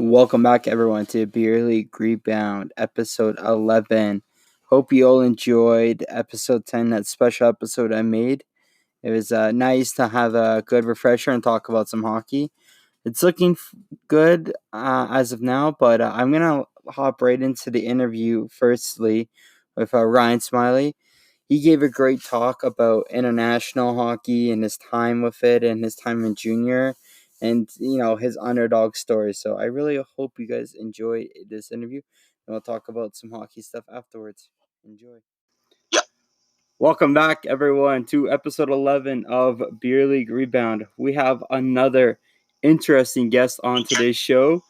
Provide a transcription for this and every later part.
Welcome back, everyone, to Beer League Rebound, episode 11. Hope you all enjoyed episode 10, that special episode I made. It was nice to have a good refresher and talk about some hockey. It's looking good as of now, but I'm going to hop right into the interview firstly with Ryan Smiley. He gave a great talk about international hockey and his time with it and his time in junior and, his underdog story. So I really hope you guys enjoy this interview, and we'll talk about some hockey stuff afterwards. Enjoy. Yeah. Welcome back, everyone, to episode 11 of Beer League Rebound. We have another interesting guest on today's show.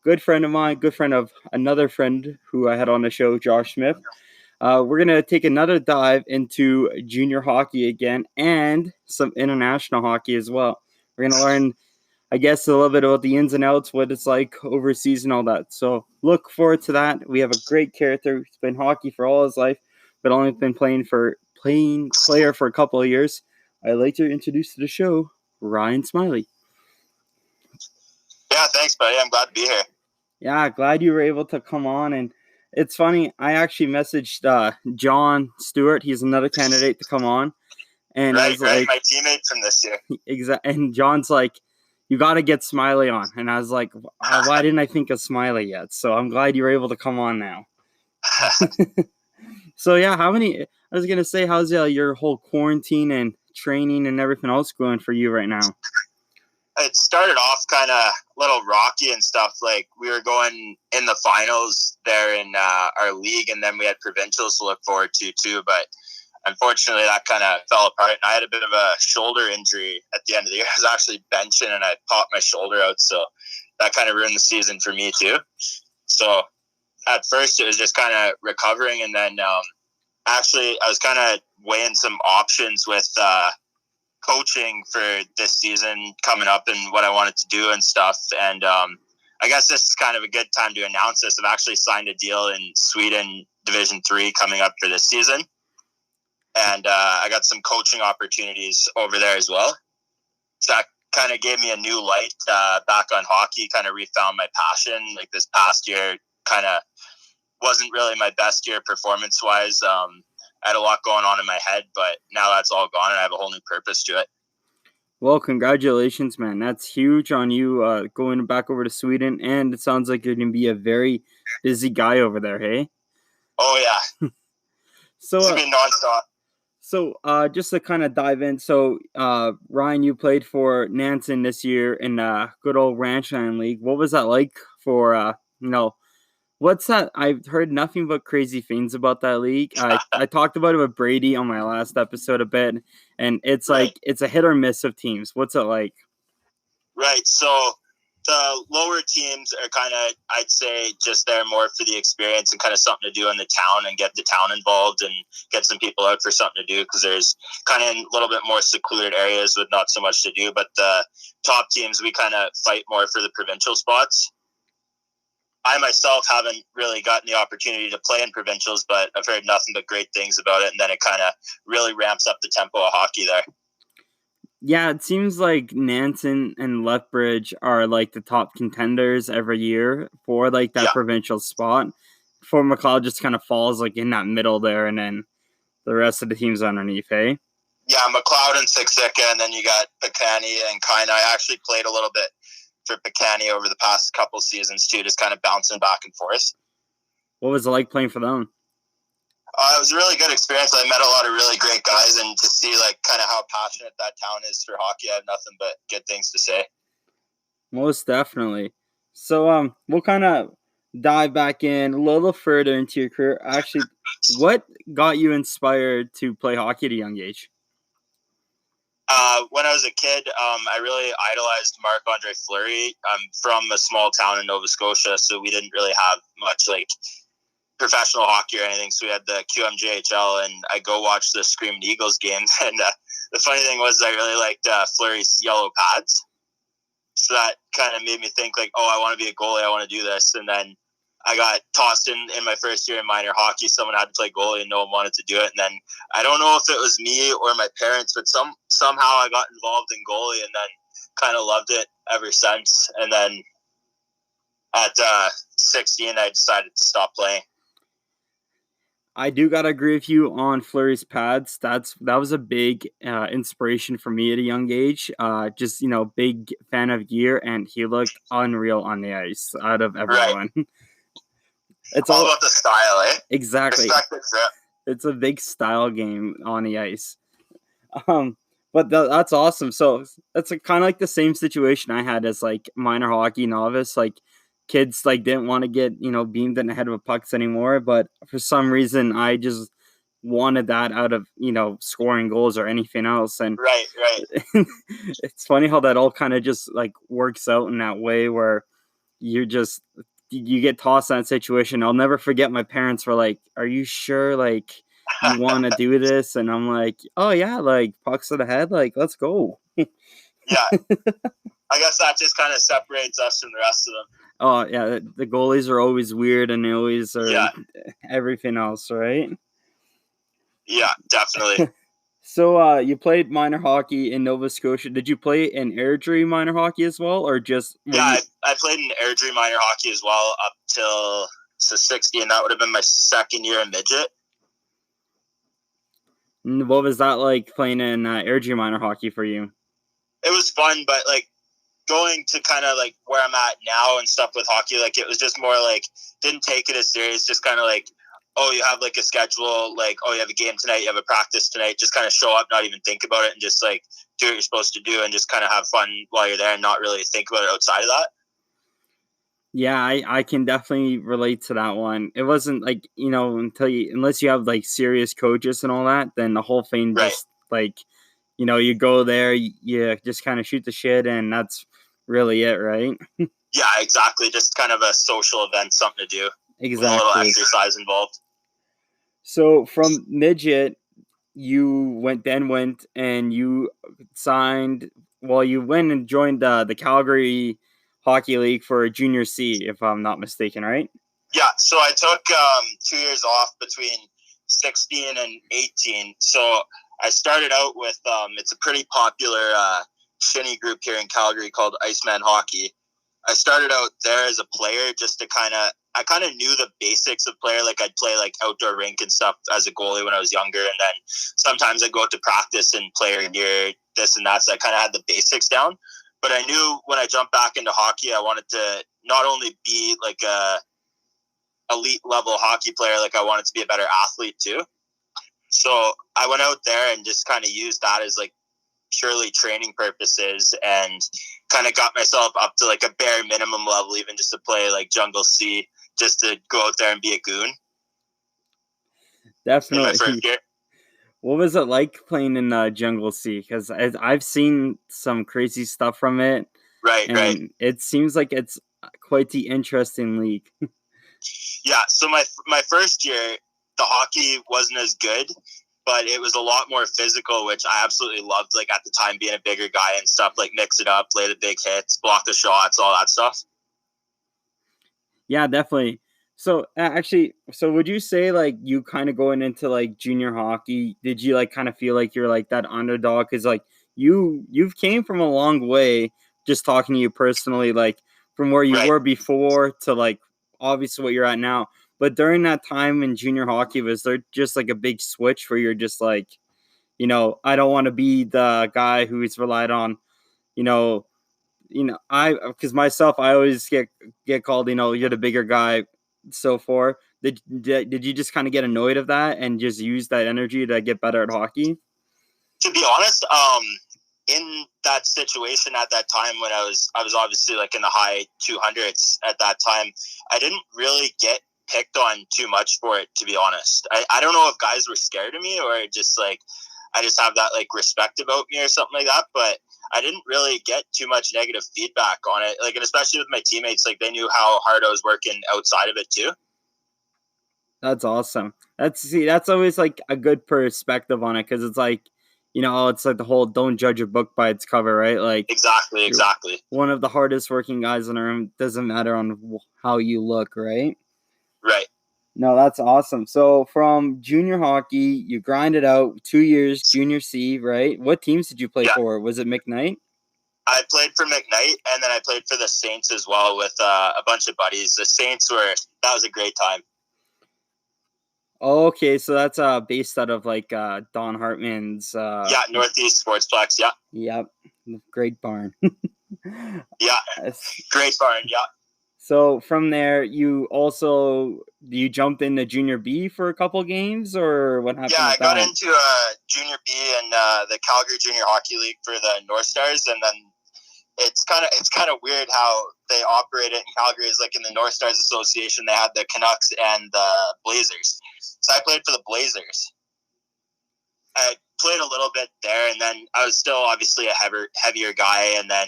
Good friend of mine, good friend of another friend who I had on the show, Josh Smith. We're going to take another dive into junior hockey again and some international hockey as well. We're going to learn, I guess, a little bit about the ins and outs, what it's like overseas and all that. So look forward to that. We have a great character who's been hockey for all his life, but only been playing player for a couple of years. I'd like to introduce to the show Ryan Smiley. Yeah, thanks, buddy. I'm glad to be here. Yeah, glad you were able to come on. And it's funny, I actually messaged John Stewart. He's another candidate to come on. And I was like, my teammate from this year. And John's like, you got to get Smiley on. And I was like, why didn't I think of Smiley yet? So I'm glad you were able to come on now. So yeah, I was going to say, how's your whole quarantine and training and everything else going for you right now? It started off kind of a little rocky and stuff. Like, we were going in the finals there in our league, and then we had provincials to look forward to too. But unfortunately, that kind of fell apart, and I had a bit of a shoulder injury at the end of the year. I was actually benching, and I popped my shoulder out, so that kind of ruined the season for me too. So at first, it was just kind of recovering, and then actually, I was kind of weighing some options with coaching for this season coming up and what I wanted to do and stuff. And I guess this is kind of a good time to announce this. I've actually signed a deal in Sweden Division 3 coming up for this season. And I got some coaching opportunities over there as well. So that kind of gave me a new light back on hockey, kind of refound my passion. Like, this past year kind of wasn't really my best year performance-wise. I had a lot going on in my head, but now that's all gone, and I have a whole new purpose to it. Well, congratulations, man. That's huge on you going back over to Sweden, and it sounds like you're going to be a very busy guy over there, hey? Oh, yeah. So, it's going to be nonstop. So, just to kind of dive in, so, Ryan, you played for Nansen this year in good old Ranchland League. What was that like for, what's that? I've heard nothing but crazy things about that league. I talked about it with Brady on my last episode a bit, and it's like it's a hit or miss of teams. What's it like? Right. So the lower teams are kind of, I'd say, just there more for the experience and kind of something to do in the town and get the town involved and get some people out for something to do, because there's kind of a little bit more secluded areas with not so much to do. But the top teams, we kind of fight more for the provincial spots. I myself haven't really gotten the opportunity to play in provincials, but I've heard nothing but great things about it, and then it kind of really ramps up the tempo of hockey there. Yeah, it seems like Nansen and Lethbridge are like the top contenders every year for like that provincial spot. Fort McLeod just kind of falls like in that middle there, and then the rest of the teams underneath, hey? Yeah, McLeod and Siksika, and then you got Picani and Kaina. I actually played a little bit for Picani over the past couple seasons too, just kind of bouncing back and forth. What was it like playing for them? It was a really good experience. I met a lot of really great guys, and to see like kind of how passionate that town is for hockey, I have nothing but good things to say. Most definitely. So we'll kind of dive back in a little further into your career. Actually, what got you inspired to play hockey at a young age? When I was a kid, I really idolized Marc-Andre Fleury. I'm from a small town in Nova Scotia, so we didn't really have much like professional hockey or anything. So we had the QMJHL, and I go watch the Screaming Eagles games. And the funny thing was, I really liked Fleury's yellow pads. So that kind of made me think like, oh, I want to be a goalie. I want to do this. And then I got tossed in my first year in minor hockey. Someone had to play goalie and no one wanted to do it. And then I don't know if it was me or my parents, but somehow I got involved in goalie and then kind of loved it ever since. And then at 16, I decided to stop playing. I do gotta agree with you on Fleury's pads. That was a big inspiration for me at a young age. Just big fan of gear, and he looked unreal on the ice out of everyone. Right. It's all about the style, eh? Exactly. It's a big style game on the ice. But that's awesome. So that's kind of like the same situation I had as like minor hockey novice. Like kids like didn't want to get beamed in the head with pucks anymore, but for some reason I just wanted that out of scoring goals or anything else. And right. It's funny how that all kind of just like works out in that way where you get tossed in that situation. I'll never forget my parents were like, "Are you sure like you want to do this?" And I'm like, "Oh yeah, like pucks to the head, like let's go." Yeah. I guess that just kind of separates us from the rest of them. Oh yeah, the goalies are always weird and they always are everything else, right? Yeah, definitely. So you played minor hockey in Nova Scotia. Did you play in Airdrie minor hockey as well, or just I played in Airdrie minor hockey as well up till 60, and that would have been my second year in midget. What was that like playing in Airdrie minor hockey for you? It was fun, but like going to kind of like where I'm at now and stuff with hockey, like it was just more like didn't take it as serious, just kind of like, oh, you have like a schedule, like, oh, you have a game tonight, you have a practice tonight, just kind of show up, not even think about it, and just like do what you're supposed to do and just kind of have fun while you're there and not really think about it outside of that. Yeah, I can definitely relate to that one. It wasn't like, unless you have like serious coaches and all that, then the whole thing just like, you go there, you just kind of shoot the shit and that's really it, right? Yeah, exactly. Just kind of a social event, something to do. Exactly. With a little exercise involved. So from midget, you went and you signed. Well, you went and joined the Calgary Hockey League for Junior C, if I'm not mistaken, right? Yeah. So I took 2 years off between 16 and 18. So I started out with it's a pretty popular shinny group here in Calgary called Iceman Hockey. I started out there as a player just to I kind of knew the basics of player. Like I'd play like outdoor rink and stuff as a goalie when I was younger. And then sometimes I'd go out to practice and player gear, this and that. So I kind of had the basics down. But I knew when I jumped back into hockey, I wanted to not only be like a elite level hockey player, like I wanted to be a better athlete too. So I went out there and just kind of used that as like purely training purposes and kind of got myself up to like a bare minimum level, even just to play like Jungle C, just to go out there and be a goon. Definitely. What was it like playing in Jungle C? Because I've seen some crazy stuff from it. Right. It seems like it's quite the interesting league. Yeah. So my first year, the hockey wasn't as good, but it was a lot more physical, which I absolutely loved. Like at the time, being a bigger guy and stuff, like mix it up, play the big hits, block the shots, all that stuff. Yeah, definitely. So actually, would you say like you kind of going into like junior hockey, did you like kind of feel like you're like that underdog? Because like you've came from a long way. Just talking to you personally, like from where you were before to like obviously what you're at now. But during that time in junior hockey, was there just like a big switch where you're just like, I don't want to be the guy who's relied on, because myself, I always get called, you're the bigger guy, so forth. Did you just kind of get annoyed of that and just use that energy to get better at hockey? To be honest, in that situation at that time when I was obviously like in the high 200s at that time, I didn't really get picked on too much for it, to be honest. I don't know if guys were scared of me or just like I just have that like respect about me or something like that, but I didn't really get too much negative feedback on it. Like, and especially with my teammates, like they knew how hard I was working outside of it too. That's awesome. That's always like a good perspective on it, because it's like, it's like the whole don't judge a book by its cover, right? Like exactly. One of the hardest working guys in the room, doesn't matter on how you look, right? Right. No, that's awesome. So from junior hockey, you grinded out 2 years, junior C, right? What teams did you play for? Was it McKnight? I played for McKnight, and then I played for the Saints as well with a bunch of buddies. The Saints that was a great time. Oh, okay, so that's based out of like Don Hartman's Northeast Sportsplex, yeah. Yep. Great barn. Yeah. Great barn, yeah. So from there you jumped into junior B for a couple games, or what happened? Yeah, I got into junior B and the Calgary Junior Hockey League for the North Stars, and then it's kind of weird how they operate it in Calgary. Is like in the North Stars Association, they had the Canucks and the Blazers. So I played for the Blazers. I played a little bit there, and then I was still obviously a heavier guy. And then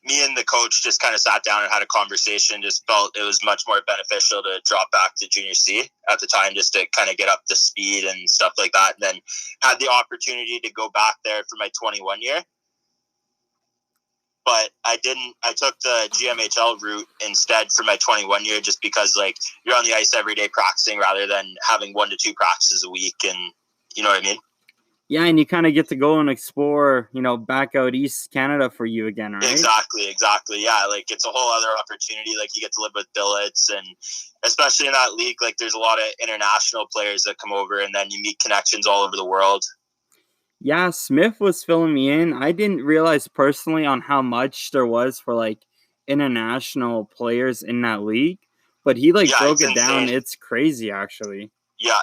me and the coach just kind of sat down and had a conversation. Just felt it was much more beneficial to drop back to junior C at the time, just to kind of get up to speed and stuff like that. And then had the opportunity to go back there for my 21 year. But I didn't. I took the GMHL route instead for my 21 year, just because like you're on the ice every day practicing rather than having 1 to 2 practices a week, and you know what I mean. Yeah, and you kind of get to go and explore, back out East Canada for you again, right? Exactly. Yeah, like it's a whole other opportunity. Like you get to live with billets, and especially in that league, like there's a lot of international players that come over, and then you meet connections all over the world. Yeah, Smith was filling me in. I didn't realize personally on how much there was for like international players in that league, but he broke it down. It's crazy, actually. Yeah.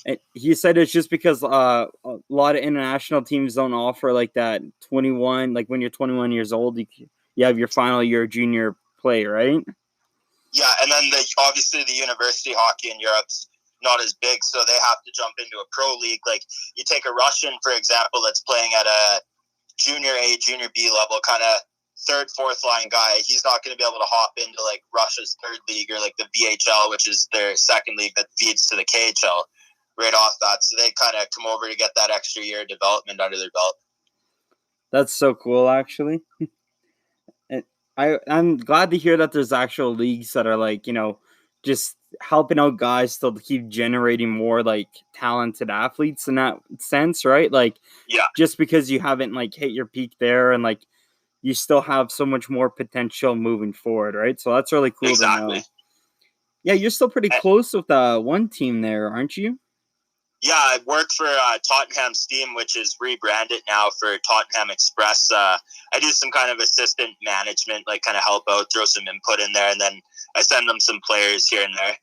And he said it's just because a lot of international teams don't offer like that 21, like when you're 21 years old, you have your final year of junior play, right? Yeah, and then obviously the university hockey in Europe's not as big, so they have to jump into a pro league. Like you take a Russian, for example, that's playing at a junior A, junior B level, kind of third, fourth line guy. He's not going to be able to hop into like Russia's third league or like the VHL, which is their second league that feeds to the KHL right off that. So they kind of come over to get that extra year of development under their belt. That's so cool, actually. I'm glad to hear that there's actual leagues that are like, just helping out guys to keep generating more like talented athletes in that sense, right? Like, yeah, just because you haven't like hit your peak there, and like you still have so much more potential moving forward, right? So that's really cool to know. Yeah, you're still pretty close with one team there, aren't you? Yeah, I work for Tottenham Steam, which is rebranded now for Tottenham Express. I do some kind of assistant management, like kind of help out, throw some input in there, and then I send them some players here and there.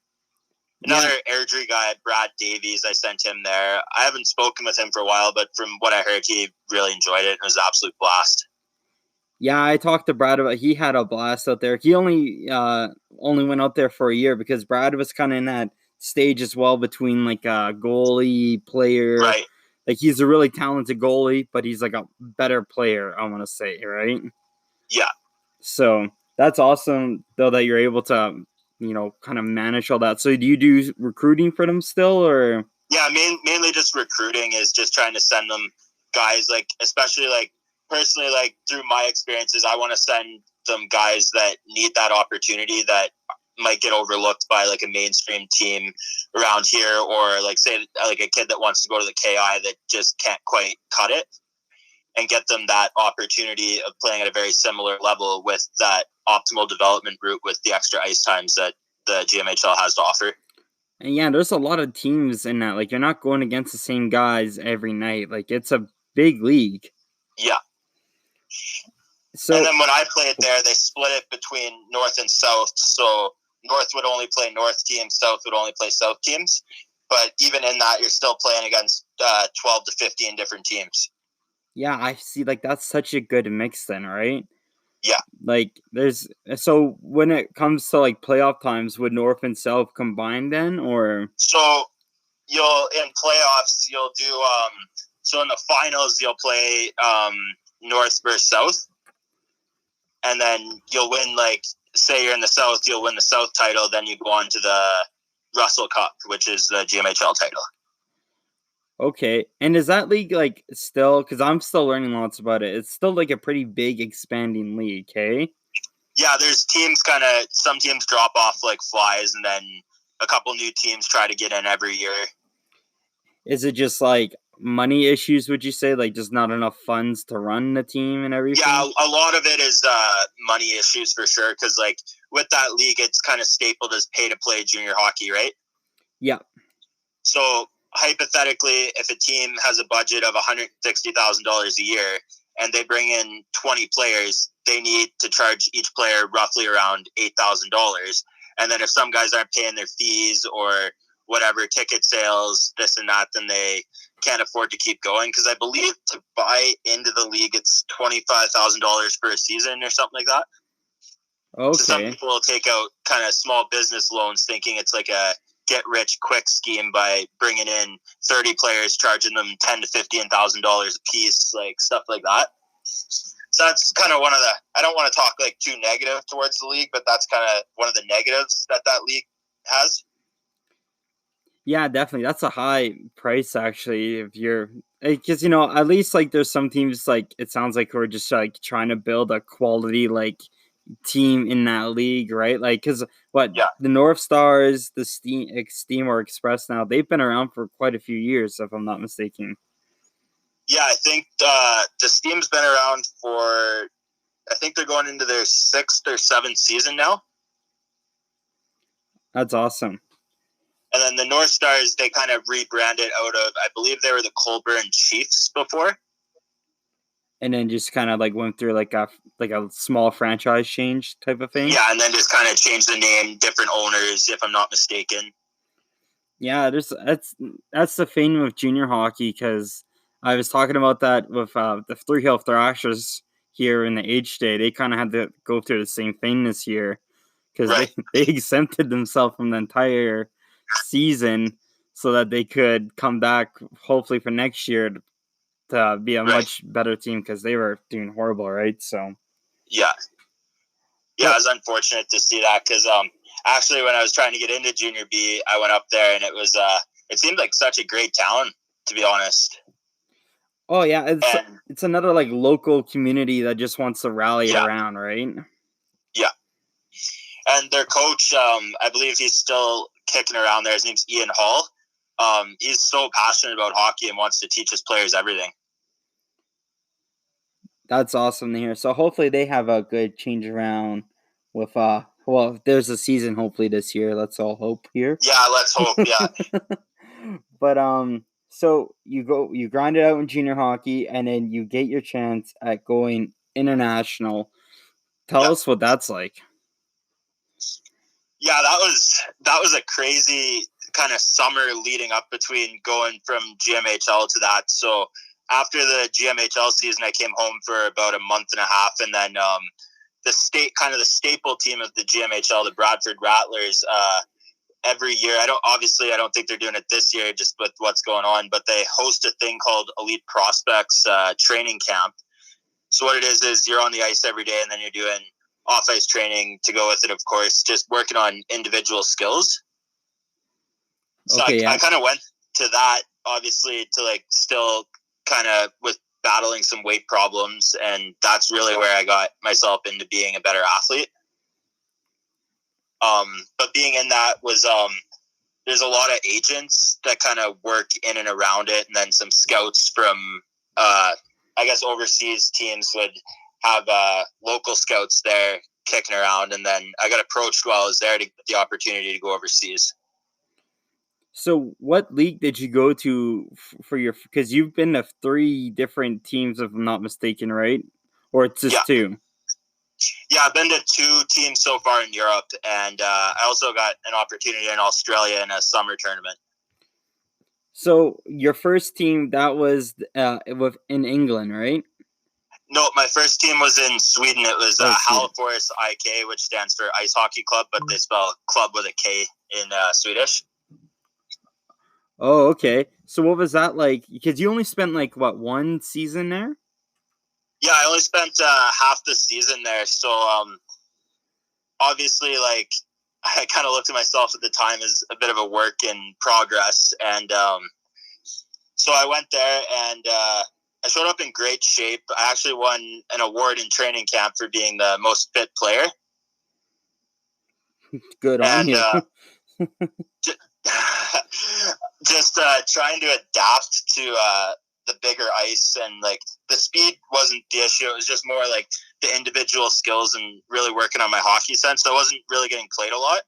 Another Airdrie guy, Brad Davies, I sent him there. I haven't spoken with him for a while, but from what I heard, he really enjoyed it. It was an absolute blast. Yeah, I talked to Brad about. He had a blast out there. He only went out there for a year because Brad was kind of in that stage as well between like a goalie player. Right. Like he's a really talented goalie, but he's like a better player, I want to say, right? Yeah. So that's awesome though that you're able to, kind of manage all that. So do you do recruiting for them still, or? Yeah, mainly just recruiting, is just trying to send them guys, like especially like personally, like through my experiences, I want to send them guys that need that opportunity that might get overlooked by like a mainstream team around here, or like say like a kid that wants to go to the KI that just can't quite cut it, and get them that opportunity of playing at a very similar level with that optimal development route with the extra ice times that the GMHL has to offer. And yeah, there's a lot of teams in that. Like you're not going against the same guys every night. Like it's a big league. Yeah. So, and then when I played there, they split it between North and South. So North would only play North teams, South would only play South teams. But even in that, you're still playing against 12 to 15 different teams. Yeah, I see. Like that's such a good mix then, right? Yeah. Like so when it comes to like playoff times, would North and South combine then, or? So in playoffs, you'll do, so in the finals, you'll play North versus South. And then you'll win, like, say you're in the South, you'll win the South title, then you go on to the Russell Cup, which is the GMHL title. Okay. And is that league, like, still, because I'm still learning lots about it, it's still, like, a pretty big expanding league, okay? Yeah, there's teams some teams drop off like flies, and then a couple new teams try to get in every year. Is it just, like, money issues, would you say? Like, just not enough funds to run the team and everything? Yeah, a lot of it is money issues for sure. Because like with that league, it's kind of stapled as pay to play junior hockey, right? Yeah. So hypothetically, if a team has a budget of $160,000 a year and they bring in 20 players, they need to charge each player roughly around $8,000. And then if some guys aren't paying their fees or whatever, ticket sales, this and that, then they can't afford to keep going. Because I believe to buy into the league, it's $25,000 for a season or something like that. Okay. So some people will take out kind of small business loans thinking it's like a get rich quick scheme by bringing in 30 players, charging them $10,000 to $15,000 a piece, like stuff like that. So that's kind of one of the, I don't want to talk like too negative towards the league, but that's kind of one of the negatives that league has. Yeah, definitely. That's a high price, actually, if you're, because, at least, like, there's some teams, like, it sounds like we're just, like, trying to build a quality, like, team in that league, right? Like, because the North Stars, the Steam or Express now, they've been around for quite a few years, if I'm not mistaken. Yeah, I think the Steam's been around for, I think they're going into their 6th or 7th season now. That's awesome. And then the North Stars, they kind of rebranded out of, I believe they were the Colburn Chiefs before. And then just kind of like went through like a small franchise change type of thing. Yeah, and then just kind of changed the name, different owners, if I'm not mistaken. Yeah, that's the thing with junior hockey, because I was talking about that with the Three Hill Thrashers here in the H Day. They kind of had to go through the same thing this year, because they exempted themselves from the entire season so that they could come back hopefully for next year to be a much better team, because they were doing horrible, right? So yeah, it was unfortunate to see that, because actually when I was trying to get into junior B, I went up there and it seemed like such a great town, to be honest. Oh yeah, it's another like local community that just wants to rally around, right? Yeah, and their coach, I believe he's still kicking around there. His name's Ian Hall. He's so passionate about hockey and wants to teach his players everything. That's awesome to hear. So hopefully they have a good change around with there's a season hopefully this year. Let's all hope here. Yeah, let's hope. Yeah. But so you grind it out in junior hockey, and then you get your chance at going international. Tell us what that's like. Yeah, that was a crazy kind of summer leading up between going from GMHL to that. So after the GMHL season, I came home for about a month and a half, and then the staple team of the GMHL, the Bradford Rattlers, every year. I don't think they're doing it this year just with what's going on, but they host a thing called Elite Prospects training camp. So what it is you're on the ice every day, and then you're doing off-ice training to go with it, of course, just working on individual skills. So I kind of went to that, obviously, to like still kind of with battling some weight problems, and that's really where I got myself into being a better athlete. But being in that was, there's a lot of agents that kind of work in and around it, and then some scouts from, I guess, overseas teams would have local scouts there kicking around, and then I got approached while I was there to get the opportunity to go overseas. So what league did you go to for your, because you've been to 3 different teams if I'm not mistaken, right? Or it's just 2? Yeah, I've been to 2 teams so far in Europe, and I also got an opportunity in Australia in a summer tournament. So your first team, that was in England, right? No, my first team was in Sweden. It was Halifax IK, which stands for Ice Hockey Club, but they spell club with a K in Swedish. Oh, okay. So what was that like? Because you only spent like, what, 1 season there? Yeah, I only spent half the season there. So obviously, like, I kind of looked at myself at the time as a bit of a work in progress. And so I went there, and I showed up in great shape. I actually won an award in training camp for being the most fit player. Good on you. Just trying to adapt to the bigger ice, and like the speed wasn't the issue. It was just more like the individual skills and really working on my hockey sense. I wasn't really getting played a lot.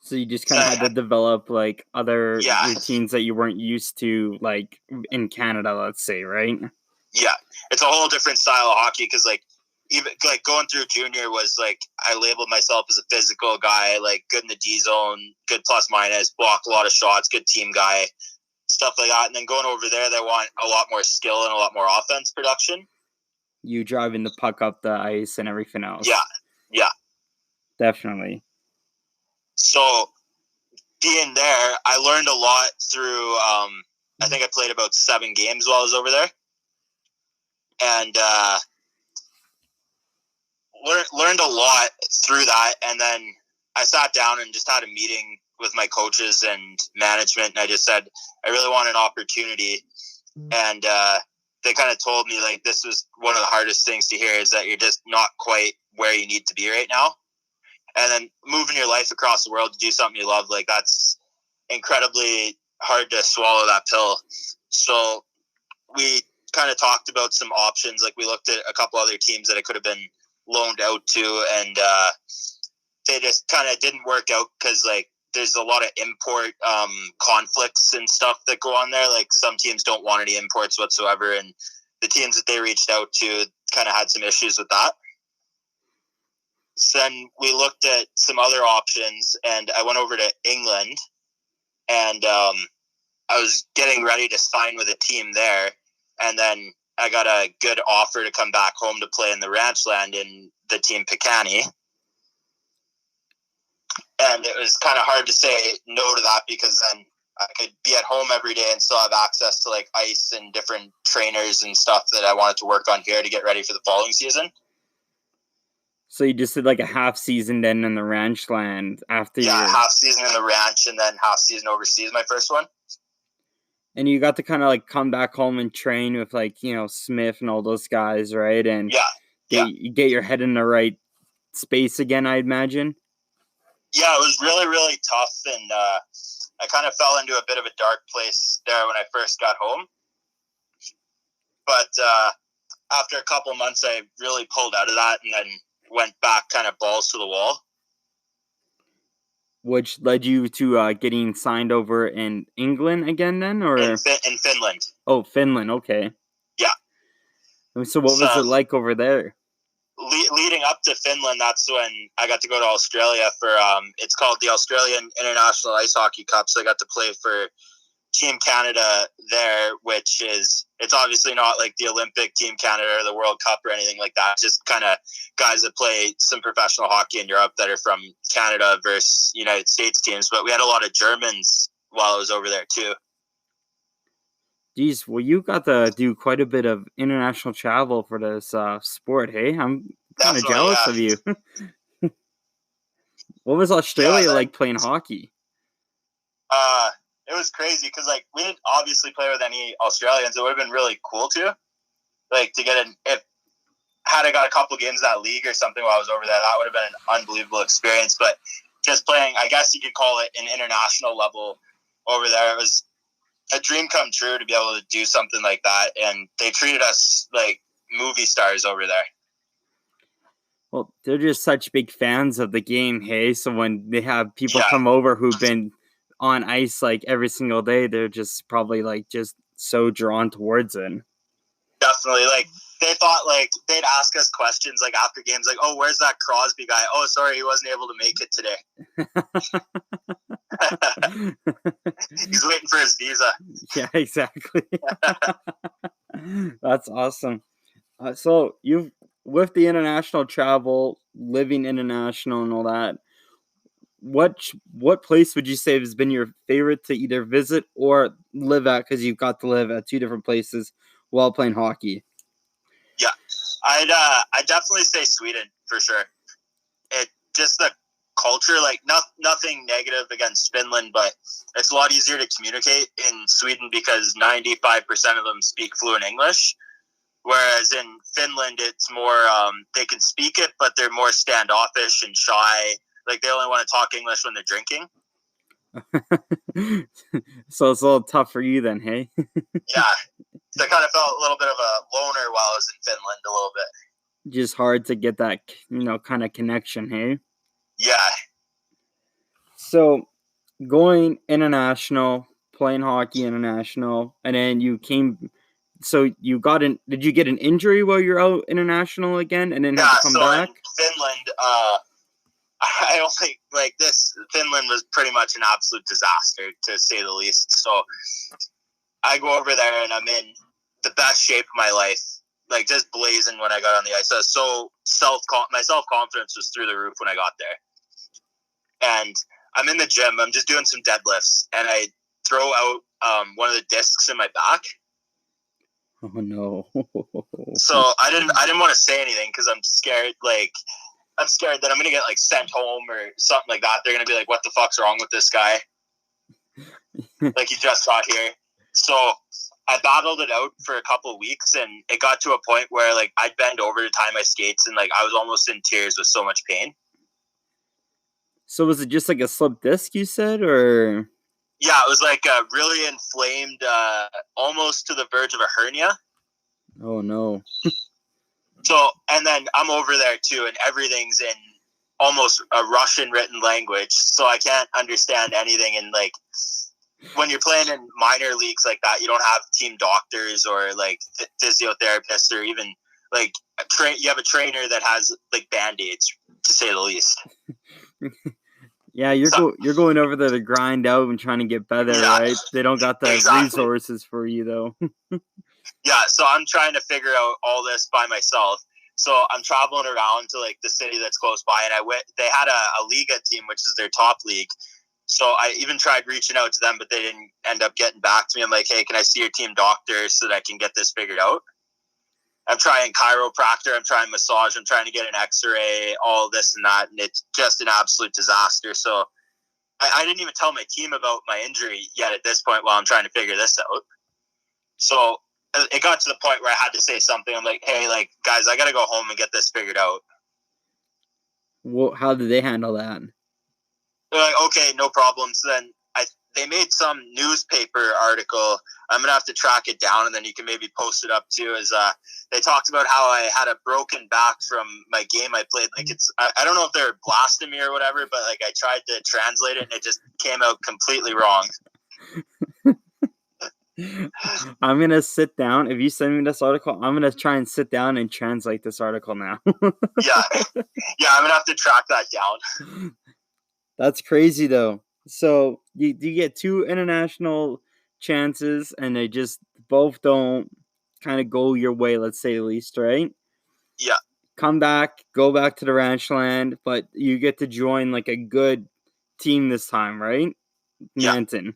So you just kind of had to develop like other routines that you weren't used to, like in Canada, let's say, right? Yeah, it's a whole different style of hockey because like even like going through junior was like I labeled myself as a physical guy, like good in the D zone, good plus minus, block a lot of shots, good team guy, stuff like that. And then going over there, they want a lot more skill and a lot more offense production. You driving the puck up the ice and everything else. Yeah. Definitely. So being there, I learned a lot through, I think I played about 7 games while I was over there. And learned a lot through that. And then I sat down and just had a meeting with my coaches and management. And I just said, I really want an opportunity. And they kind of told me, like, this was one of the hardest things to hear, is that you're just not quite where you need to be right now. And then moving your life across the world to do something you love, like, that's incredibly hard to swallow that pill. So we kind of talked about some options. Like, we looked at a couple other teams that I could have been loaned out to, and they just kind of didn't work out because, like, there's a lot of import conflicts and stuff that go on there. Like, some teams don't want any imports whatsoever, and the teams that they reached out to kind of had some issues with that. So then we looked at some other options, and I went over to England, and I was getting ready to sign with a team there, and then I got a good offer to come back home to play in the Ranchland in the team Picani. And it was kind of hard to say no to that, because then I could be at home every day and still have access to like ice and different trainers and stuff that I wanted to work on here to get ready for the following season. So you just did like a half season then in the Ranchland after half season in the ranch and then half season overseas, my first one. And you got to kind of like come back home and train with like, you know, Smith and all those guys, right? And get your head in the right space again, I imagine. Yeah, it was really, really tough, and I kind of fell into a bit of a dark place there when I first got home. But after a couple months, I really pulled out of that and then went back kind of balls to the wall. Which led you to getting signed over in England again then? Or in Finland. Oh, Finland, okay. Yeah. So what was it like over there? Leading up to Finland, that's when I got to go to Australia for, it's called the Australian International Ice Hockey Cup. So I got to play for Team Canada there, which is, it's obviously not like the Olympic Team Canada or the World Cup or anything like that. Just kind of guys that play some professional hockey in Europe that are from Canada versus United States teams. But we had a lot of Germans while I was over there too. Geez, well, you got to do quite a bit of international travel for this sport, hey? I'm kind of jealous of you. What was Australia like playing hockey? It was crazy because, like, we didn't obviously play with any Australians. It would have been really cool to, like, to get if had I got a couple games in that league or something while I was over there, that would have been an unbelievable experience. But just playing, I guess you could call it an international level over there, it was a dream come true to be able to do something like that. And they treated us like movie stars over there. Well, they're just such big fans of the game, hey? So when they have people come over who've been on ice like every single day, they're just probably like just so drawn towards it. Definitely. Like, they thought, like, they'd ask us questions like after games, like, oh, where's that Crosby guy? Oh, sorry, he wasn't able to make it today. He's waiting for his visa. Yeah, exactly. That's awesome. So you've, with the international travel, living international and all that, what place would you say has been your favorite to either visit or live at, because you've got to live at 2 different places while playing hockey? Yeah, I'd definitely say Sweden for sure. It just the culture, like nothing negative against Finland, but it's a lot easier to communicate in Sweden because 95% of them speak fluent English. Whereas in Finland, it's more, they can speak it, but they're more standoffish and shy. Like, they only want to talk English when they're drinking. So it's a little tough for you then, hey? Yeah. So I kind of felt a little bit of a loner while I was in Finland a little bit. Just hard to get that, kind of connection, hey? Yeah. So going international, playing hockey international, and then you came. So you got an? Did you get an injury while you're out international again, and then have Yeah. to come So in back? Finland, I don't think like this. Finland was pretty much an absolute disaster, to say the least. So I go over there and I'm in the best shape of my life, like just blazing when I got on the ice. I was so my self confidence was through the roof when I got there. And I'm in the gym. I'm just doing some deadlifts, and I throw out one of the discs in my back. Oh no! So I didn't want to say anything because I'm scared. Like I'm scared that I'm gonna get like sent home or something like that. They're gonna be like, "What the fuck's wrong with this guy? Like he just got here." So I battled it out for a couple of weeks, and it got to a point where like I'd bend over to tie my skates, and like I was almost in tears with so much pain. So was it just like a slip disc you said, or? Yeah, it was like really inflamed, almost to the verge of a hernia. Oh no! So, and then I'm over there too, and everything's in almost a Russian written language, so I can't understand anything. And like when you're playing in minor leagues like that, you don't have team doctors or like physiotherapists or even like you have a trainer that has like band-aids, to say the least. Yeah, you're going over there to grind out and trying to get better, Yeah, right? They don't got the exactly. resources for you though. Yeah, so I'm trying to figure out all this by myself. So I'm traveling around to like the city that's close by, and I went. They had a Liga team, which is their top league. So I even tried reaching out to them, but they didn't end up getting back to me. I'm like, hey, can I see your team doctor so that I can get this figured out? I'm trying chiropractor, I'm trying massage, I'm trying to get an X-ray, all this and that, and it's just an absolute disaster. So I didn't even tell my team about my injury yet at this point while I'm trying to figure this out. So it got to the point where I had to say something. I'm like, hey, like, guys, I got to go home and get this figured out. Well, how did they handle that? They're like, okay, no problem. So then they made some newspaper article. I'm going to have to track it down, and then you can maybe post it up too. They talked about how I had a broken back from my game I played. Like I don't know if they're blasting me or whatever, but like I tried to translate it and it just came out completely wrong. I'm gonna sit down. If you send me this article, I'm gonna try and sit down and translate this article now. Yeah, I'm gonna have to track that down. That's crazy though. So you get two international chances, and they just both don't kind of go your way. Let's say the least, right? Yeah. Come back, go back to the ranch land, but you get to join like a good team this time, right? Yeah. Manton.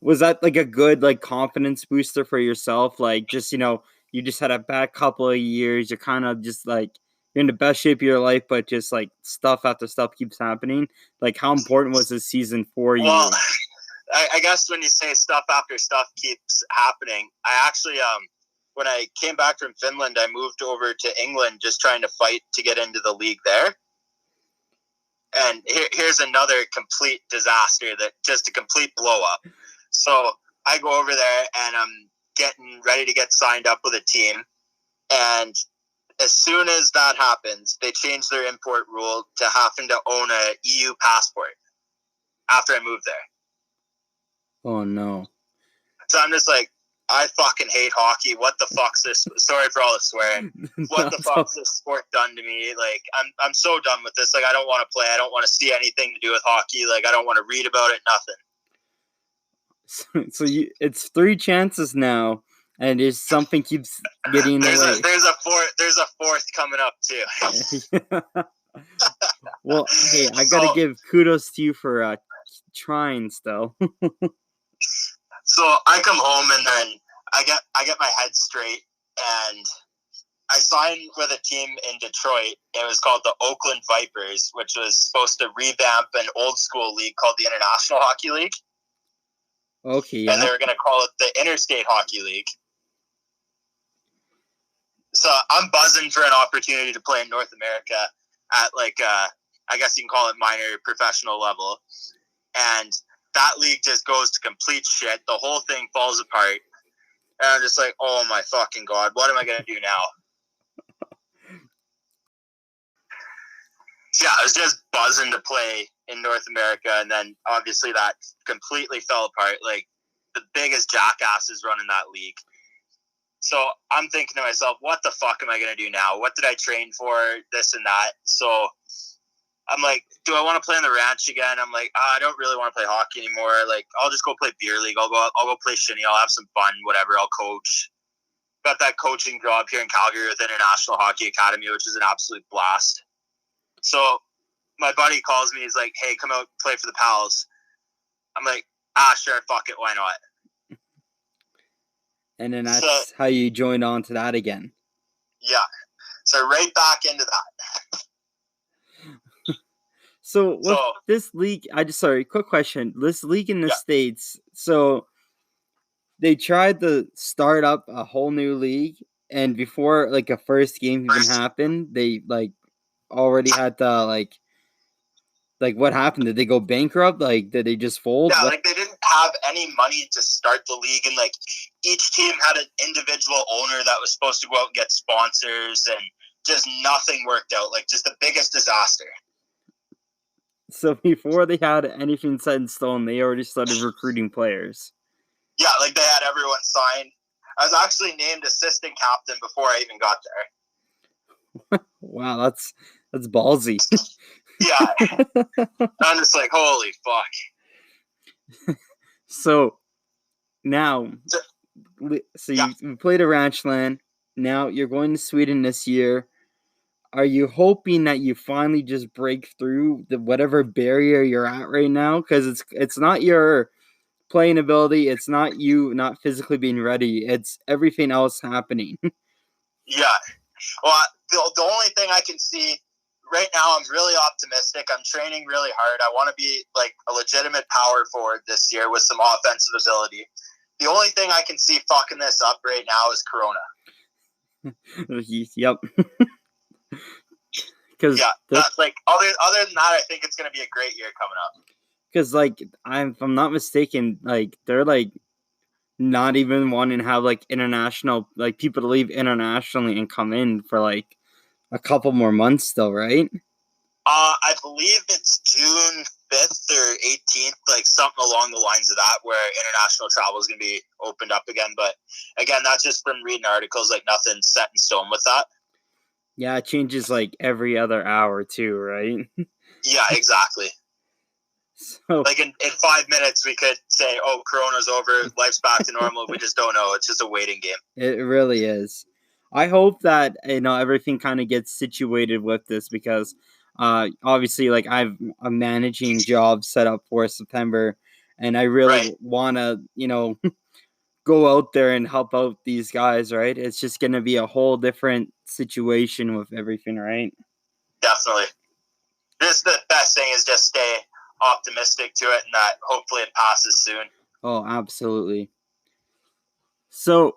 Was that like a good like confidence booster for yourself? Like just you just had a bad couple of years. You're kind of just like you're in the best shape of your life, but just like stuff after stuff keeps happening. Like how important was this season for you? Well, I guess when you say stuff after stuff keeps happening, I actually when I came back from Finland, I moved over to England just trying to fight to get into the league there. And here's another complete disaster, that just a complete blow up. So I go over there and I'm getting ready to get signed up with a team. And as soon as that happens, they change their import rule to having to own a EU passport after I moved there. Oh no. So I'm just like, I fucking hate hockey. What the fuck's this? Sorry for all the swearing. What the fuck's this sport done to me? Like, I'm so done with this. Like, I don't want to play. I don't want to see anything to do with hockey. Like, I don't want to read about it. Nothing. So it's 3 chances now, and there's something keeps getting in the way. There's a fourth coming up too. Well, hey, I gotta give kudos to you for trying still. So I come home and then I get my head straight, and I signed with a team in Detroit. It was called the Oakland Vipers, which was supposed to revamp an old school league called the International Hockey League. Okay, yeah. And they were going to call it the Interstate Hockey League. So I'm buzzing for an opportunity to play in North America at like I guess you can call it minor professional level. And that league just goes to complete shit. The whole thing falls apart. And I'm just like, oh my fucking God, what am I going to do now? Yeah, I was just buzzing to play in North America, and then obviously that completely fell apart. Like, the biggest jackasses running that league. So I'm thinking to myself, what the fuck am I going to do now? What did I train for? This and that. So I'm like, do I want to play on the ranch again? I'm like, I don't really want to play hockey anymore. Like, I'll just go play beer league. I'll go play shinny. I'll have some fun, whatever. I'll coach. Got that coaching job here in Calgary with International Hockey Academy, which is an absolute blast. So my buddy calls me. He's like, hey, come out, play for the Pals. I'm like, sure, fuck it, why not? And then that's how you joined on to that again. Yeah. So right back into that. So this league, quick question. This league in the States, so they tried to start up a whole new league, and before like a first game even happened, they like already had to like what happened? Did they go bankrupt? Like, did they just fold? Yeah, like they didn't have any money to start the league, and like each team had an individual owner that was supposed to go out and get sponsors, and just nothing worked out. Like, just the biggest disaster. So before they had anything set in stone, they already started recruiting players. Yeah, like they had everyone signed. I was actually named assistant captain before I even got there. Wow, that's ballsy. Yeah. I'm just like, holy fuck. So now, you played a Ranchland. Now you're going to Sweden this year. Are you hoping that you finally just break through the whatever barrier you're at right now? Because it's not your playing ability. It's not you not physically being ready. It's everything else happening. Yeah. Well, the only thing I can see right now, I'm really optimistic. I'm training really hard. I want to be like a legitimate power forward this year with some offensive ability. The only thing I can see fucking this up right now is Corona. Yep. Yeah, that's like other than that, I think it's going to be a great year coming up. Because like if I'm not mistaken, like they're like not even wanting to have like international like people to leave internationally and come in for like a couple more months still, right? I believe it's June 5th or 18th, like something along the lines of that, where international travel is going to be opened up again. But again, that's just from reading articles, like nothing's set in stone with that. Yeah, it changes like every other hour too, right? Yeah, exactly. So, like in 5 minutes, we could say, oh, Corona's over, life's back to normal. We just don't know. It's just a waiting game. It really is. I hope that, everything kind of gets situated with this because obviously, like, I've a managing job set up for September, and I really want to, go out there and help out these guys, right? It's just going to be a whole different situation with everything, right? Definitely. This the best thing is just stay optimistic to it and that hopefully it passes soon. Oh, absolutely. So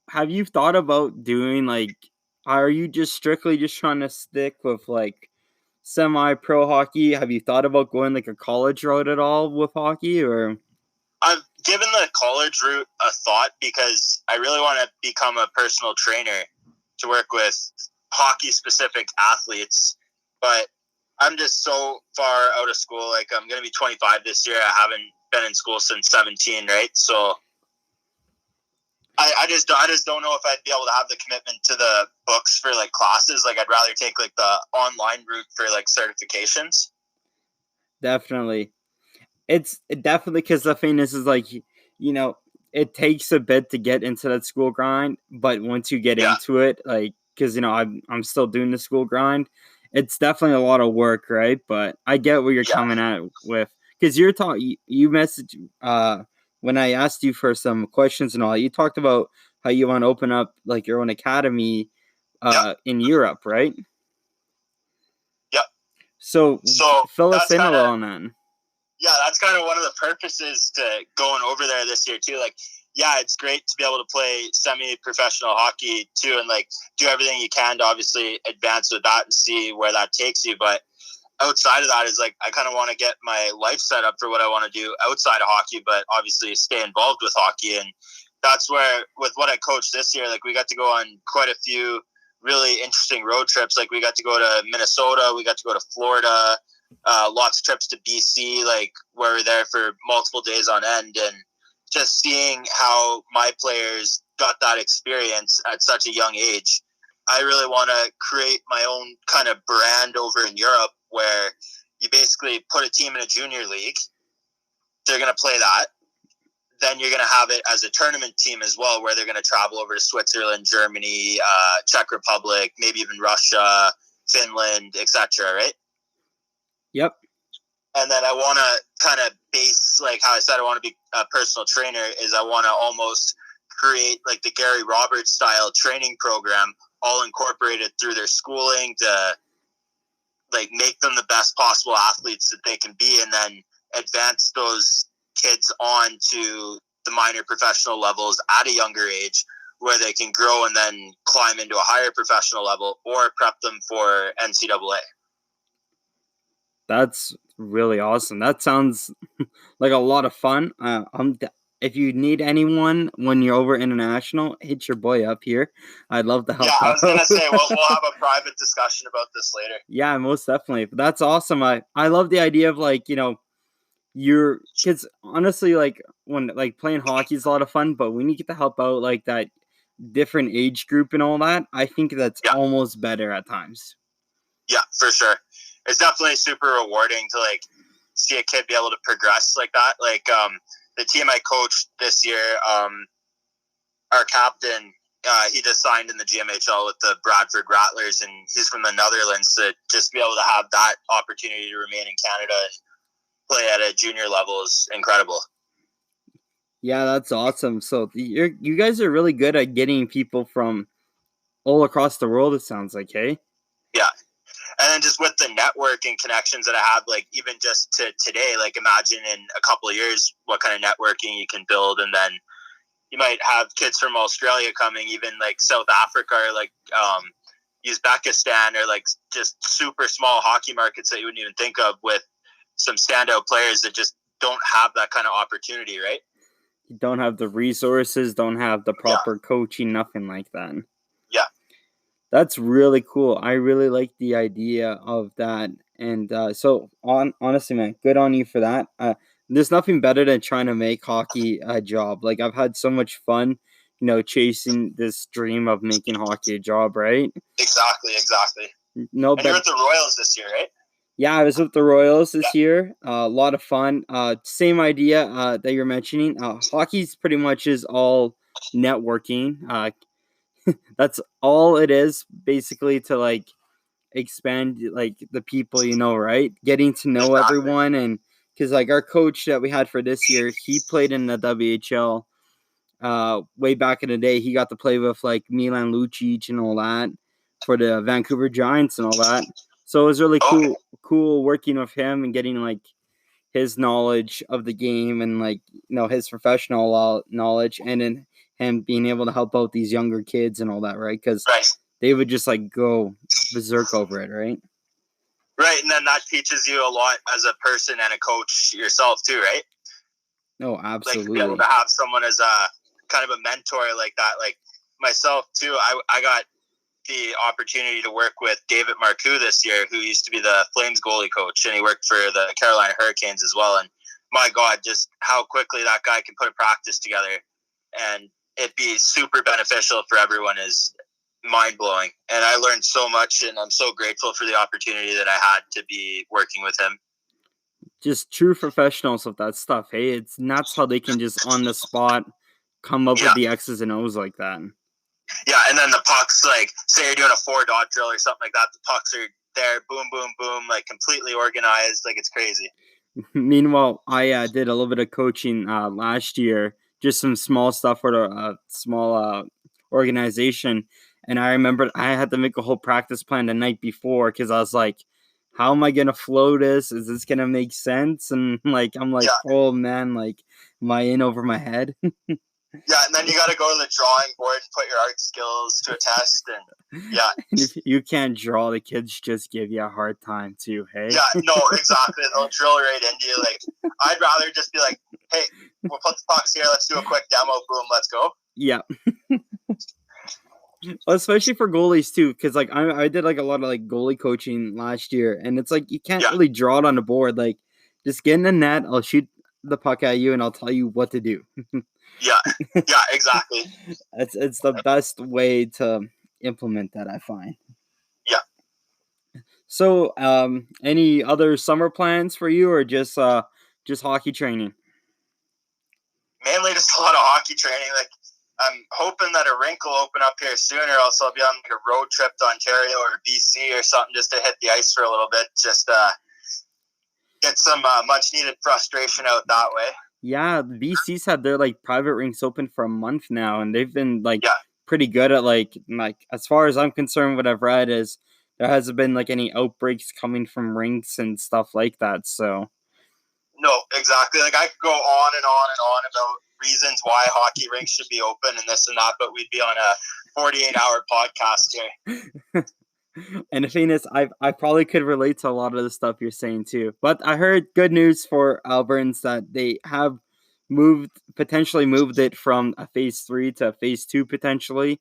have you thought about doing like, are you just strictly just trying to stick with like semi-pro hockey? Have you thought about going like a college route at all with hockey, or? I've given the college route a thought because I really want to become a personal trainer to work with hockey-specific athletes, but I'm just so far out of school. Like, I'm going to be 25 this year. I haven't been in school since 17, right? So I just don't know if I'd be able to have the commitment to the books for like classes. Like, I'd rather take like the online route for like certifications. Definitely. It's definitely because the thing is like, it takes a bit to get into that school grind, but once you get into it, like, because, I'm still doing the school grind, it's definitely a lot of work, right? But I get what you're coming at with, because you're talking, you messaged, when I asked you for some questions and all, you talked about how you want to open up like your own academy in Europe, right? Yep. So fill us in a little on that. Yeah, that's kind of one of the purposes to going over there this year too. Like, yeah, it's great to be able to play semi-professional hockey too, and like do everything you can to obviously advance with that and see where that takes you. But outside of that is like I kind of want to get my life set up for what I want to do outside of hockey, but obviously stay involved with hockey. And that's where, with what I coached this year, like we got to go on quite a few really interesting road trips. Like we got to go to Minnesota, we got to go to Florida, lots of trips to BC, like where we're there for multiple days on end, and just seeing how my players got that experience at such a young age. I really want to create my own kind of brand over in Europe where you basically put a team in a junior league. They're going to play that. Then you're going to have it as a tournament team as well, where they're going to travel over to Switzerland, Germany, Czech Republic, maybe even Russia, Finland, etc. Right? Yep. And then I want to kind of base, like how I said, I want to be a personal trainer, is I want to almost create like the Gary Roberts style training program, all incorporated through their schooling to like make them the best possible athletes that they can be, and then advance those kids on to the minor professional levels at a younger age where they can grow and then climb into a higher professional level or prep them for NCAA. That's really awesome. That sounds like a lot of fun. If you need anyone when you're over international, hit your boy up here. I'd love to help out. Yeah, I was going to say, we'll have a private discussion about this later. Yeah, most definitely. But that's awesome. I love the idea of like, your kids, honestly, like when like playing hockey is a lot of fun, but when you get to help out like that different age group and all that, I think that's almost better at times. Yeah, for sure. It's definitely super rewarding to like see a kid be able to progress like that. Like the team I coached this year, our captain, he just signed in the GMHL with the Bradford Rattlers, and he's from the Netherlands. So just be able to have that opportunity to remain in Canada and play at a junior level is incredible. Yeah, that's awesome. So you guys are really good at getting people from all across the world, it sounds like, hey? Yeah. And then just with the network and connections that I have, like even just to today, like imagine in a couple of years what kind of networking you can build. And then you might have kids from Australia coming, even like South Africa or like Uzbekistan, or like just super small hockey markets that you wouldn't even think of, with some standout players that just don't have that kind of opportunity, right? You don't have the resources, don't have the proper coaching, nothing like that. Yeah. That's really cool. I really like the idea of that. And honestly, man, good on you for that. There's nothing better than trying to make hockey a job. Like, I've had so much fun, chasing this dream of making hockey a job, right? Exactly. No, and you're with the Royals this year, right? Yeah, I was with the Royals this year. A lot of fun. Same idea that you're mentioning. Hockey's pretty much is all networking. That's all it is, basically, to like expand like the people, right? Getting to know everyone. And because like our coach that we had for this year, he played in the WHL way back in the day. He got to play with like Milan Lucic and all that for the Vancouver Giants and all that. So it was really cool working with him and getting like his knowledge of the game and like his professional knowledge, and then him being able to help out these younger kids and all that, right? Because they would just like go berserk over it, right? Right, and then that teaches you a lot as a person and a coach yourself too, right? Oh, absolutely. Like to be able to have someone as a kind of a mentor like that. Like myself too, I got the opportunity to work with David Marcoux this year, who used to be the Flames goalie coach, and he worked for the Carolina Hurricanes as well. And my God, just how quickly that guy can put a practice together and it be super beneficial for everyone is mind-blowing. And I learned so much, and I'm so grateful for the opportunity that I had to be working with him. Just true professionals with that stuff. Hey, it's nuts how they can just on the spot come up with the X's and O's like that. Yeah, and then the pucks, like, say you're doing a 4-dot drill or something like that, the pucks are there, boom, boom, boom, like completely organized, like it's crazy. Meanwhile, I did a little bit of coaching last year, just some small stuff for a small organization, and I remember I had to make a whole practice plan the night before because I was like, how am I gonna flow this? Is this gonna make sense? And like I'm like, oh man, like am I in over my head? Yeah, and then you got to go to the drawing board and put your art skills to a test, and yeah. And if you can't draw, the kids just give you a hard time too. Hey. Yeah, no, exactly. They'll drill right into you. Like, I'd rather just be like, hey, we'll put the pucks here. Let's do a quick demo. Boom, let's go. Yeah. Well, especially for goalies too, because like I did like a lot of like goalie coaching last year, and it's like you can't really draw it on the board. Like, just get in the net. I'll shoot the puck at you, and I'll tell you what to do. Yeah, exactly. It's the best way to implement that, I find. Yeah. So, any other summer plans for you, or just hockey training? Mainly just a lot of hockey training. Like, I'm hoping that a rink will open up here soon, or else I'll be on like a road trip to Ontario or BC or something just to hit the ice for a little bit. Just get some much needed frustration out that way. Yeah, BC's had their like private rinks open for a month now, and they've been like pretty good at like as far as I'm concerned, what I've read is there hasn't been like any outbreaks coming from rinks and stuff like that. So no, exactly. Like, I could go on and on and on about reasons why hockey rinks should be open and this and that, but we'd be on a 48-hour podcast here. And the thing is, I probably could relate to a lot of the stuff you're saying too. But I heard good news for Albertans that they have potentially moved it from a phase 3 to a phase 2 potentially.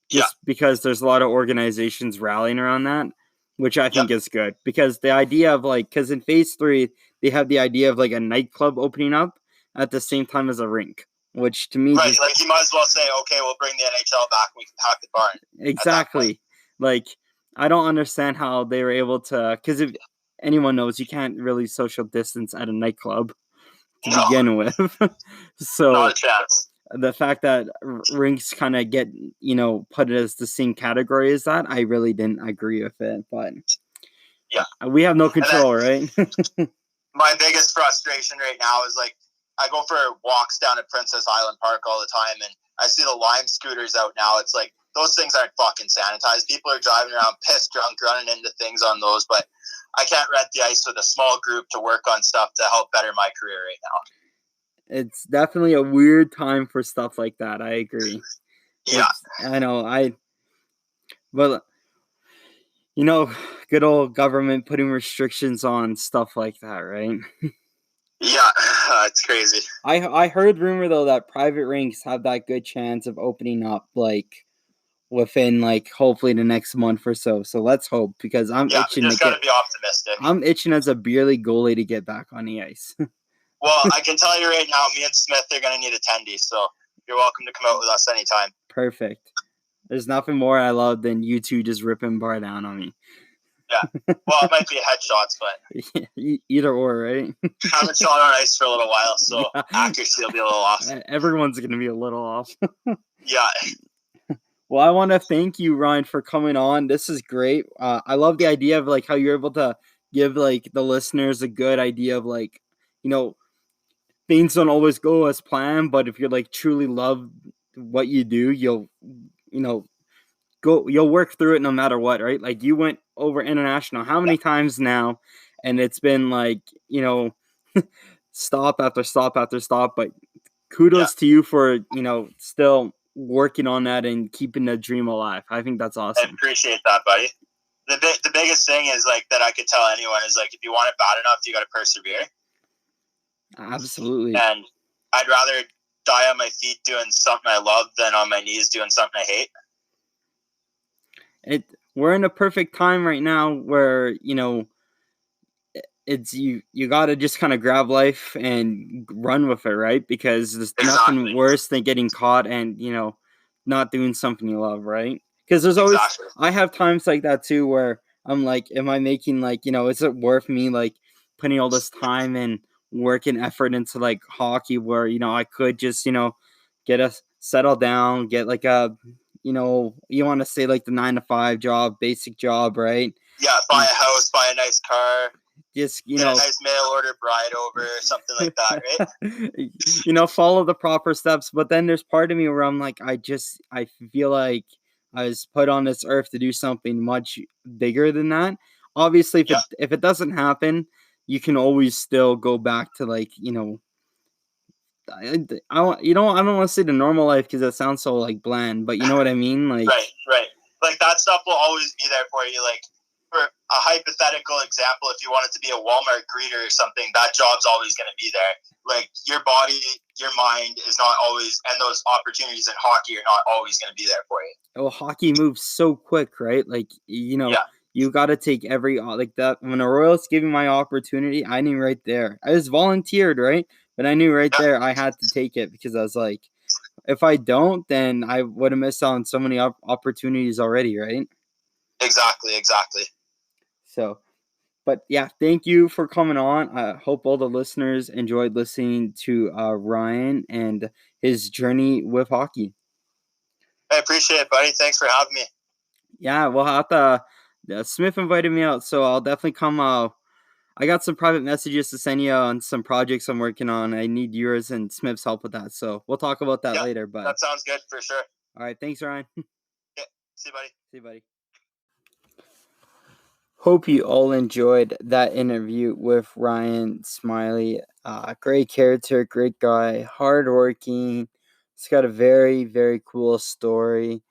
Just because there's a lot of organizations rallying around that, which I think is good. Because the idea of like, because in phase 3 they have the idea of like a nightclub opening up at the same time as a rink, which to me like you might as well say, okay, we'll bring the NHL back and we can pack the barn. Exactly. Like, I don't understand how they were able to, because if anyone knows, you can't really social distance at a nightclub to begin with. So not a chance. The fact that rinks kind of get, put as the same category as that, I really didn't agree with it. But we have no control, right? My biggest frustration right now is like, I go for walks down at Princess Island Park all the time, and I see the Lime scooters out now. It's like, those things aren't fucking sanitized. People are driving around pissed drunk, running into things on those, but I can't rent the ice with a small group to work on stuff to help better my career right now. It's definitely a weird time for stuff like that. I agree. Yeah. I know. But, good old government putting restrictions on stuff like that, right? Yeah, it's crazy. I heard rumor, though, that private rinks have that good chance of opening up, like, within, like, hopefully the next month or so. So let's hope, because I'm itching to gotta be optimistic. I'm itching as a beer league goalie to get back on the ice. Well, I can tell you right now, me and Smith are going to need attendees, so you're welcome to come out with us anytime. Perfect. There's nothing more I love than you two just ripping bar down on me. Yeah. Well, it might be headshots, but... Either or, right? Haven't shot on ice for a little while, so accuracy will be a little off. Everyone's going to be a little off. Yeah. Well, I want to thank you, Ryan, for coming on. This is great. I love the idea of, like, how you're able to give, like, the listeners a good idea of, like, things don't always go as planned, but if you're like truly love what you do, you'll work through it no matter what, right? Like, you went over international how many times now, and it's been like, stop after stop after stop, but kudos to you for, still working on that and keeping the dream alive. I think that's awesome. I appreciate that, buddy. The biggest thing is, like, that I could tell anyone is, like, if you want it bad enough, you got to persevere. Absolutely. And I'd rather die on my feet doing something I love than on my knees doing something I hate. We're in a perfect time right now where, it's you got to just kind of grab life and run with it, right? Because there's nothing worse than getting caught and, not doing something you love, right? Because there's always, I have times like that too, where I'm like, am I making, like, is it worth me, like, putting all this time and work and effort into, like, hockey where, I could just, get us settle down, get like a, you want to say like the 9-to-5 job, basic job, right? Yeah, buy a house, buy a nice car. Just, get a nice mail order bride over or something like that, right? Follow the proper steps. But then there's part of me where I'm like, I feel like I was put on this earth to do something much bigger than that. Obviously, if it doesn't happen, you can always still go back to, like, you know, I don't want to say the normal life because that sounds so like bland, but you know what I mean, like right. Like that stuff will always be there for you. Like for a hypothetical example, if you wanted to be a Walmart greeter or something, that job's always going to be there. Like your body, your mind is not always, and those opportunities in hockey are not always going to be there for you. well, hockey moves so quick, right? Like, you know, you got to take every like that. When the Royals gave me my opportunity, I knew right there. I was volunteered, right? But I knew right there I had to take it because I was like, if I don't, then I would have missed out on so many opportunities already, right? Exactly. So, but yeah, thank you for coming on. I hope all the listeners enjoyed listening to Ryan and his journey with hockey. I appreciate it, buddy. Thanks for having me. Yeah, we'll have to. Smith invited me out, so I'll definitely come. I got some private messages to send you on some projects I'm working on. I need yours and Smith's help with that, so we'll talk about that later. But that sounds good for sure. All right, thanks, Ryan. Yeah, see you, buddy. See you, buddy. Hope you all enjoyed that interview with Ryan Smiley. Great character, great guy, hardworking. He's got a very, very cool story.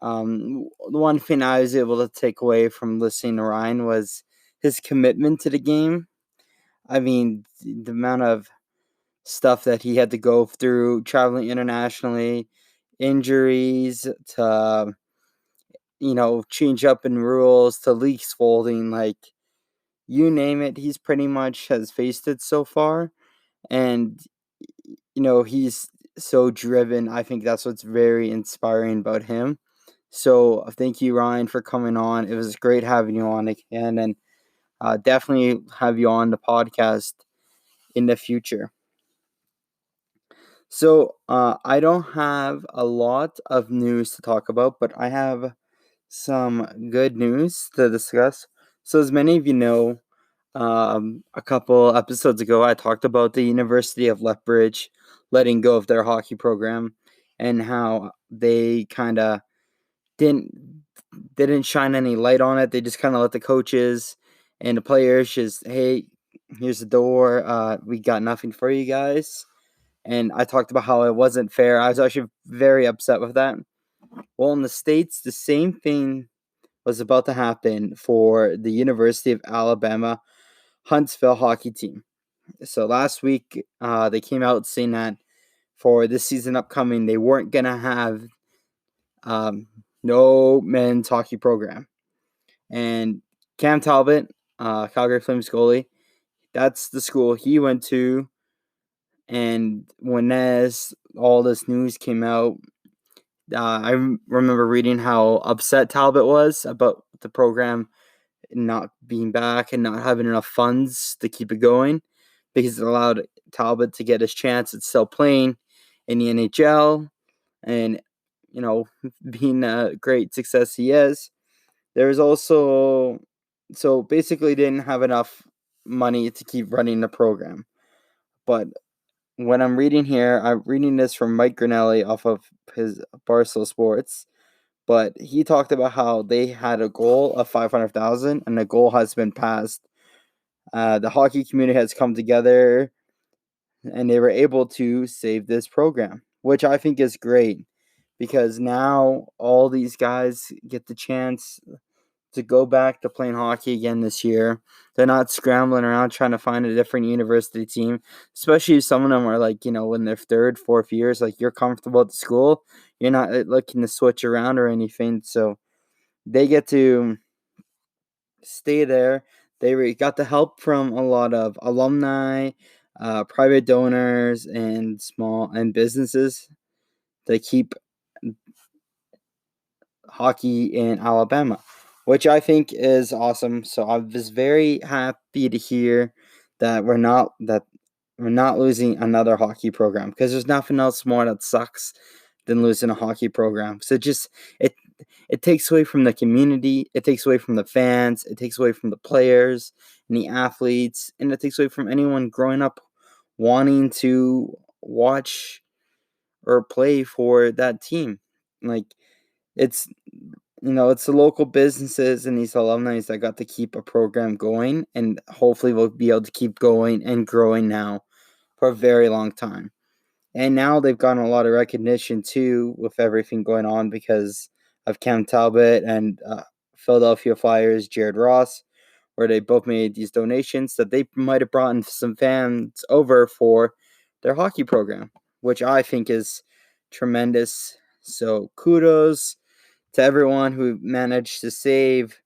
The one thing I was able to take away from listening to Ryan was his commitment to the game. I mean, the amount of stuff that he had to go through, traveling internationally, injuries to, you know, change up in rules to leagues folding, like, you name it, he's pretty much has faced it so far. And, you know, he's so driven. I think that's what's very inspiring about him. So thank you, Ryan, for coming on. It was great having you on again, and definitely have you on the podcast in the future. So I don't have a lot of news to talk about, but I have some good news to discuss. So as many of you know, a couple episodes ago, I talked about the University of Lethbridge letting go of their hockey program and how they kind of didn't shine any light on it. They just kind of let the coaches and the players just, hey, here's the door. We got nothing for you guys. And I talked about how it wasn't fair. I was actually very upset with that. Well, in the States, the same thing was about to happen for the University of Alabama Huntsville hockey team. So last week, they came out saying that for this season upcoming, they weren't going to have no men's hockey program. And Cam Talbot, Calgary Flames goalie, that's the school he went to. And when all this news came out, I remember reading how upset Talbot was about the program not being back and not having enough funds to keep it going, because it allowed Talbot to get his chance at still playing in the NHL and, you know, being a great success he is. There's also, so basically didn't have enough money to keep running the program. But when I'm reading here, I'm reading this from Mike Grinelli off of his Barstool Sports. But he talked about how they had a goal of 500,000, and the goal has been passed. The hockey community has come together, and they were able to save this program, which I think is great, because now all these guys get the chance to go back to playing hockey again this year. They're not scrambling around trying to find a different university team, especially if some of them are like, you know, in their third, fourth years, like you're comfortable at the school. You're not looking to switch around or anything. So they get to stay there. They got the help from a lot of alumni, private donors, and small and businesses to keep hockey in Alabama, which I think is awesome. So I was very happy to hear that we're not losing another hockey program, because there's nothing else more that sucks than losing a hockey program. So it takes away from the community, it takes away from the fans, it takes away from the players and the athletes, and it takes away from anyone growing up wanting to watch or play for that team. Like, it's, you know, it's the local businesses and these alumni that got to keep a program going, and hopefully we'll be able to keep going and growing now for a very long time. And now they've gotten a lot of recognition too with everything going on because of Cam Talbot and Philadelphia Flyers Jared Ross, where they both made these donations that they might have brought in some fans over for their hockey program, which I think is tremendous. So kudos to everyone who managed to save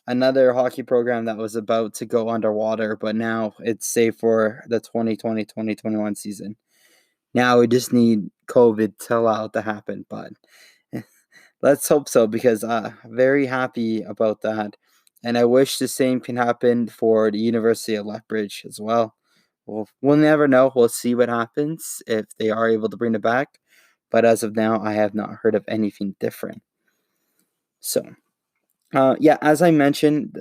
another hockey program that was about to go underwater, but now it's safe for the 2020-2021 season. Now we just need COVID to allow it to happen, but let's hope so because very happy about that. And I wish the same can happen for the University of Lethbridge as well. We'll never know. We'll see what happens if they are able to bring it back. But as of now, I have not heard of anything different. So, yeah, as I mentioned,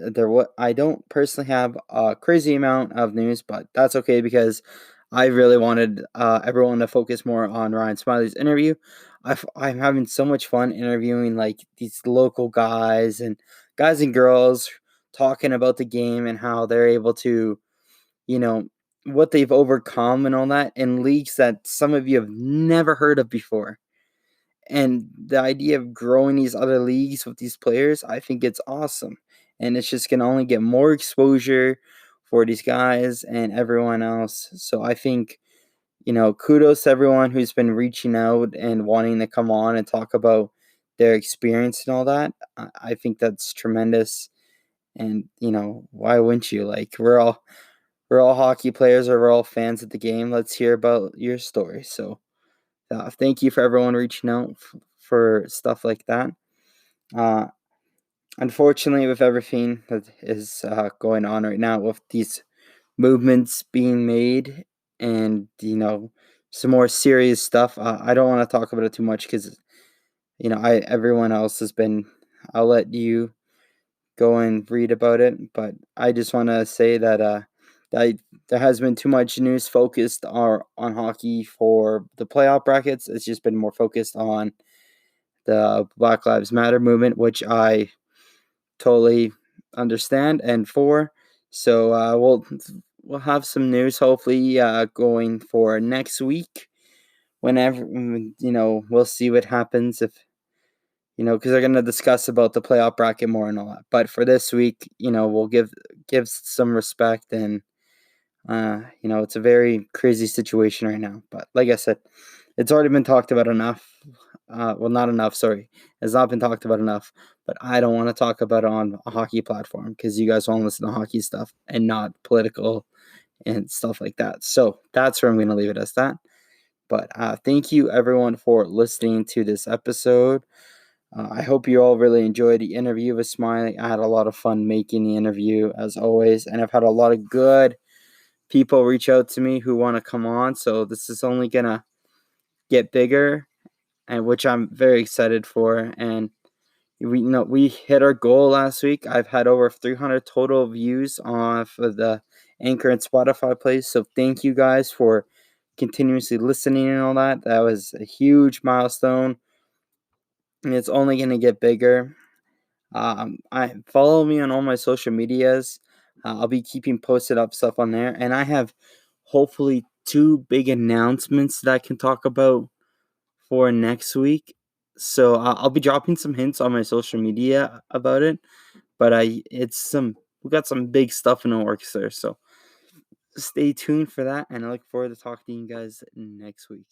I don't personally have a crazy amount of news, but that's okay because I really wanted everyone to focus more on Ryan Smiley's interview. I'm having so much fun interviewing like these local guys and girls talking about the game and how they're able to, you know, what they've overcome and all that in leagues that some of you have never heard of before. And the idea of growing these other leagues with these players, I think it's awesome. And it's just going to only get more exposure for these guys and everyone else. So I think, kudos to everyone who's been reaching out and wanting to come on and talk about their experience and all that. I think that's tremendous. And, why wouldn't you? Like, we're all hockey players or we're all fans of the game. Let's hear about your story. So, thank you for everyone reaching out for stuff like that. Unfortunately, with everything that is going on right now, with these movements being made and, some more serious stuff, I don't want to talk about it too much because, everyone else has been, I'll let you go and read about it. But I just want to say that there has been too much news focused on hockey for the playoff brackets. It's just been more focused on the Black Lives Matter movement, which I totally understand and for. So we'll have some news hopefully going for next week. Whenever we'll see what happens if because they're going to discuss about the playoff bracket more and all that. But for this week, we'll give some respect and it's a very crazy situation right now. But like I said, it's already been talked about enough. Well, not enough. Sorry, it's not been talked about enough. But I don't want to talk about it on a hockey platform because you guys want to listen to hockey stuff and not political and stuff like that. So that's where I'm going to leave it as that. But thank you everyone for listening to this episode. I hope you all really enjoyed the interview with Smiley. I had a lot of fun making the interview as always, and I've had a lot of good people reach out to me who want to come on. So this is only gonna get bigger, and which I'm very excited for. And we hit our goal last week. I've had over 300 total views off of the Anchor and Spotify plays. So thank you guys for continuously listening and all that. That was a huge milestone, and it's only gonna get bigger. I follow me on all my social medias. I'll be keeping posted up stuff on there, and I have hopefully 2 big announcements that I can talk about for next week. So I'll be dropping some hints on my social media about it, but we got some big stuff in the works there. So stay tuned for that, and I look forward to talking to you guys next week.